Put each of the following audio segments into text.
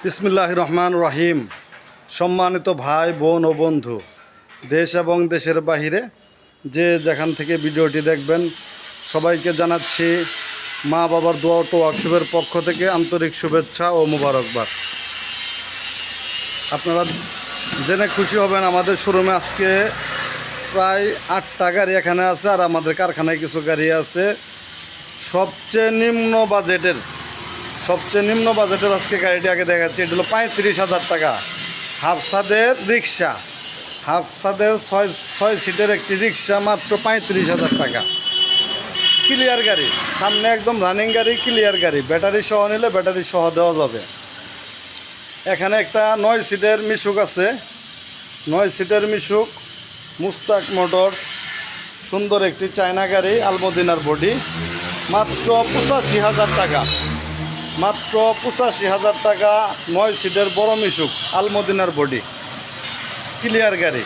বিসমিল্লাহির রহমানির রহিম। সম্মানিত ভাই বোন ও বন্ধু, দেশ এবং দেশের বাহিরে যে যেখান থেকে ভিডিওটি দেখবেন সবাইকে জানাচ্ছি মা বাবার দোয়া ও ওয়ার্কশপের পক্ষ থেকে আন্তরিক শুভেচ্ছা ও মোবারকবাদ। আপনারা জেনে খুশি হবেন, আমাদের শোরুমে আজকে প্রায় 8টা গাড়ি এখানে আছে, আর আমাদের কারখানায় কিছু গাড়ি আছে। সবচেয়ে নিম্ন বাজেটের আজকে গাড়িটি আগে দেখাচ্ছি। এটা হলো 35,000 টাকা, হাফ ছাদের রিক্সা, হাফ ছাদের ছয় সিটের একটি রিক্সা, মাত্র 35,000 টাকা। ক্লিয়ার গাড়ি, সামনে একদম রানিং গাড়ি, ক্লিয়ার গাড়ি, ব্যাটারি সহ নিলে ব্যাটারি সহ দেওয়া যাবে। এখানে একটা 9 সিটের মিশুক আছে, 9 সিটের মিশুক, মুস্তাক মোটরস, সুন্দর একটি চায়না গাড়ি, আলমদিনার বডি, মাত্র 85,000 টাকা, মাত্র 85,000 টাকা। 9 সিটের বড় মিশুক, আলমদিনার বডি, ক্লিয়ার গাড়ি।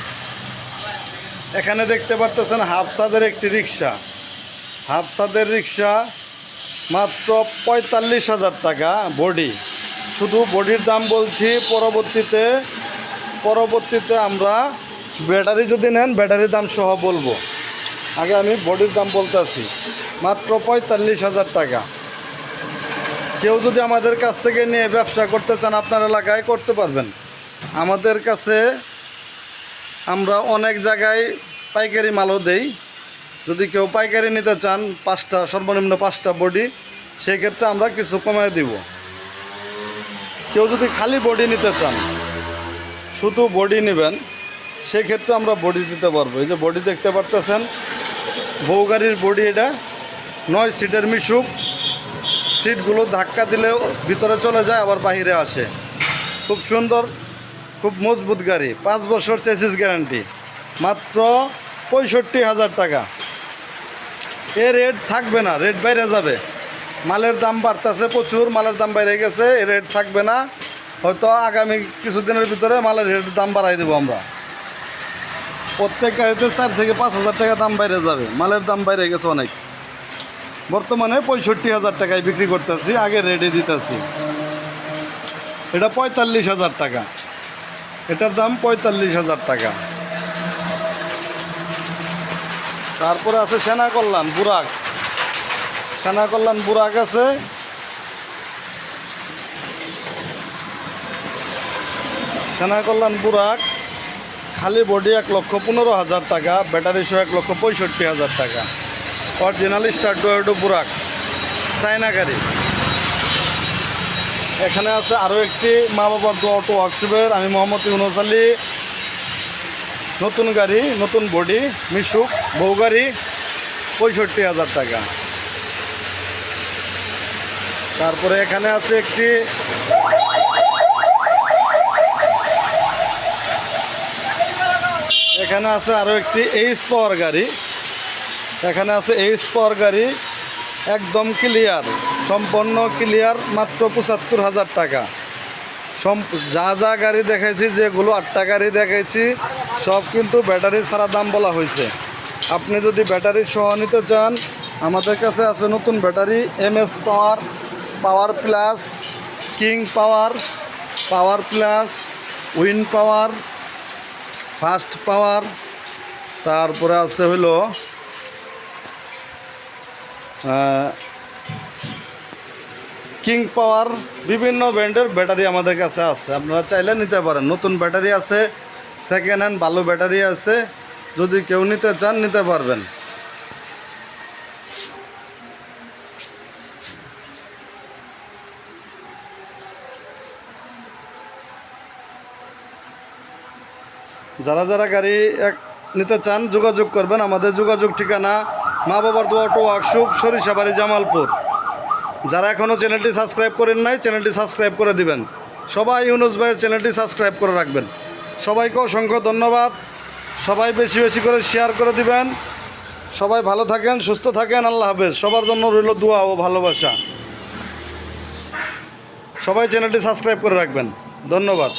এখানে দেখতে পারতেছেন হাফ ছাদের একটি রিক্সা, হাফ ছাদের রিক্সা, মাত্র 45,000 টাকা বডি। শুধু বডির দাম বলছি, পরবর্তীতে আমরা ব্যাটারি যদি নেন ব্যাটারির দাম সহ বলবো। আগে আমি বডির দাম বলতেছি, মাত্র 45,000 টাকা। কেউ যদি আমাদের কাছ থেকে নিয়ে ব্যবসা করতে চান আপনার এলাকায় করতে পারবেন। আমাদের কাছে আমরা অনেক জায়গায় পাইকারি মালও দেই। যদি কেউ পাইকারি নিতে চান, 5টা সর্বনিম্ন 5টা বডি, সেক্ষেত্রে আমরা কিছু কমায় দিব। কেউ যদি খালি বডি নিতে চান, শুধু বডি নেবেন, সেক্ষেত্রে আমরা বডি দিতে পারবো। এই যে বডি দেখতে পারতেছেন, বউ গাড়ির বডি, এটা 9 সিটের মিশুক। সিটগুলো ধাক্কা দিলেও ভিতরে চলে যায়, আবার বাহিরে আসে। খুব সুন্দর, খুব মজবুত গাড়ি, 5 বছর চেসিস গ্যারান্টি, মাত্র 65,000 টাকা। এ রেট থাকবে না, রেট বাইরে যাবে। মালের দাম বাড়তেছে প্রচুর, মালের দাম বাইরে গেছে, এ রেট থাকবে না। হয়তো আগামী কিছুদিনের ভিতরে মালের রেটের দাম বাড়াই দেবো আমরা। প্রত্যেক গাড়িতে 4 থেকে 5,000 টাকা দাম বাইরে যাবে, মালের দাম বাইরে গেছে অনেক। বর্তমানে 65,000 টাকায় বিক্রি করতেছি, আগে রেডি দিতেছি। এটা 45,000 টাকা, এটার দাম 45,000 টাকা। তারপরে আছে সেনা কল্যাণ বুরাক, সেনা কল্যাণ বুরাক আছে, সেনা কল্যাণ বুরাক, খালি বডি 1,15,000 টাকা, ব্যাটারি সহ 1,65,000 টাকা। অরিজিনাল স্টার ডুয়ার্ডো বুরাক, চায়না গাড়ি। এখানে আছে আরও একটি মা বাবার দোয়া অটো ওয়ার্কশপের, আমি মোহাম্মদ ইউনুস আলী। নতুন গাড়ি, নতুন বডি, মিশুক, বউ গাড়ি, 65,000 টাকা। তারপরে এখানে আছে একটি এখানে আছে আরও একটি এইচ পাওয়ার গাড়ি, এখানে আছে এইচ পাওয়ার গাড়ি, একদম ক্লিয়ার, সম্পূর্ণ ক্লিয়ার, মাত্র 75,000 টাকা। যা যা গাড়ি দেখাইছি, যেগুলো 8টা গাড়ি দেখাইছি, সব কিন্তু ব্যাটারি ছাড়া দাম বলা হয়েছে। আপনি যদি ব্যাটারি সহ নিতে চান, আমাদের কাছে আছে নতুন ব্যাটারি, MS পাওয়ার, পাওয়ার প্লাস, কিং পাওয়ার, পাওয়ার প্লাস, উইন পাওয়ার, ফাস্ট পাওয়ার। তারপরে আছে হলো কিং পাওয়ার, বিভিন্ন ব্র্যান্ডের ব্যাটারি আমাদের কাছে আছে, আপনারা চাইলে নিতে পারেন। নতুন ব্যাটারি আছে, সেকেন্ড হ্যান্ড ভালো ব্যাটারি আছে, যদি কেউ নিতে চান নিতে পারবেন। যারা যারা গাড়ি নিতে চান যোগাযোগ করবেন। আমাদের যোগাযোগ ঠিকানা মা বাবার দোয়া অটো ওয়ার্কশপ, সরিষাবাড়ি, জামালপুর। যারা এখনও চ্যানেলটি সাবস্ক্রাইব করেন নাই, চ্যানেলটি সাবস্ক্রাইব করে দিবেন। সবাই ইউনুস ভাইয়ের চ্যানেলটি সাবস্ক্রাইব করে রাখবেন। সবাইকে অসংখ্য ধন্যবাদ। সবাই বেশি বেশি করে শেয়ার করে দিবেন। সবাই ভালো থাকেন, সুস্থ থাকেন, আল্লাহ হাফেজ। সবার জন্য রইল দোয়া ও ভালোবাসা। সবাই চ্যানেলটি সাবস্ক্রাইব করে রাখবেন। ধন্যবাদ।